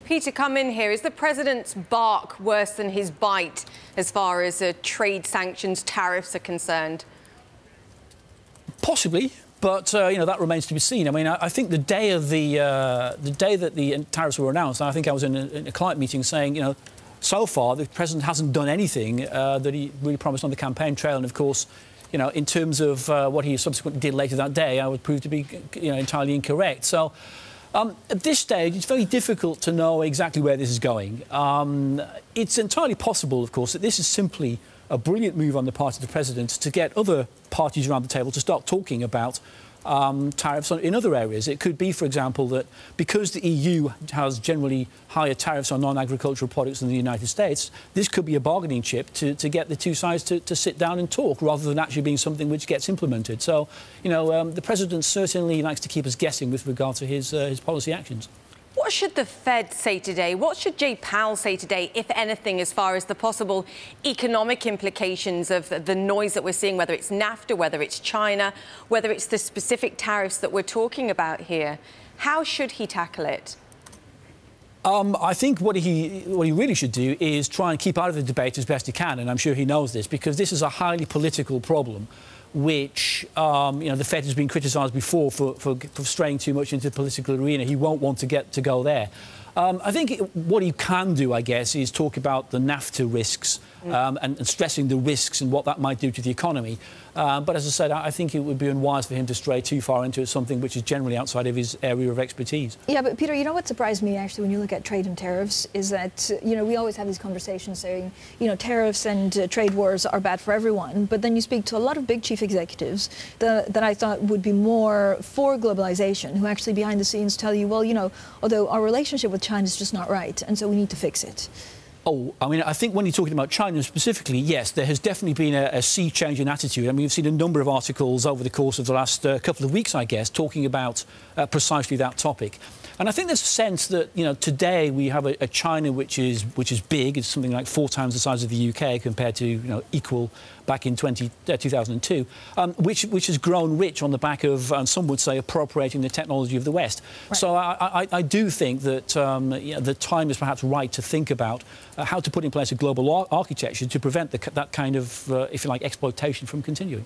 Peter, come in here. Is the president's bark worse than his bite as far as trade sanctions, tariffs are concerned? Possibly, but that remains to be seen. I mean, I think the day that the tariffs were announced, I think I was in a client meeting saying, so far the president hasn't done anything that he really promised on the campaign trail, and of course, in terms of what he subsequently did later that day, I would prove to be entirely incorrect. So. At this stage, it's very difficult to know exactly where this is going. It's entirely possible, of course, that this is simply a brilliant move on the part of the president to get other parties around the table to start talking about tariffs in other areas. It could be, for example, that because the EU has generally higher tariffs on non-agricultural products than the United States, this could be a bargaining chip to get the two sides to sit down and talk, rather than actually being something which gets implemented. So, the president certainly likes to keep us guessing with regard to his policy actions. What should the Fed say today? What should Jay Powell say today, if anything, as far as the possible economic implications of the noise that we're seeing, whether it's NAFTA, whether it's China, whether it's the specific tariffs that we're talking about here? How should he tackle it? I think what he really should do is try and keep out of the debate as best he can, and I'm sure he knows this, because this is a highly political problem, which the Fed has been criticised before for straying too much into the political arena. He won't want to go there. I think what he can do, I guess, is talk about the NAFTA risks and stressing the risks and what that might do to the economy. But as I said, I think it would be unwise for him to stray too far into something which is generally outside of his area of expertise. Yeah, but Peter, what surprised me actually when you look at trade and tariffs is that, we always have these conversations saying, tariffs and trade wars are bad for everyone. But then you speak to a lot of big chief executives that I thought would be more for globalization, who actually behind the scenes tell you, well, although our relationship with China is just not right, and so we need to fix it. Oh, I mean, I think when you're talking about China specifically, yes, there has definitely been a sea change in attitude. I mean, we've seen a number of articles over the course of the last couple of weeks, I guess, talking about precisely that topic. And I think there's a sense that, today we have a China which is big. It's something like 4 times the size of the UK compared to, equal back in 2002, which has grown rich on the back of, and some would say, appropriating the technology of the West. Right. So I do think that the time is perhaps right to think about how to put in place a global architecture to prevent that kind of, if you like, exploitation from continuing.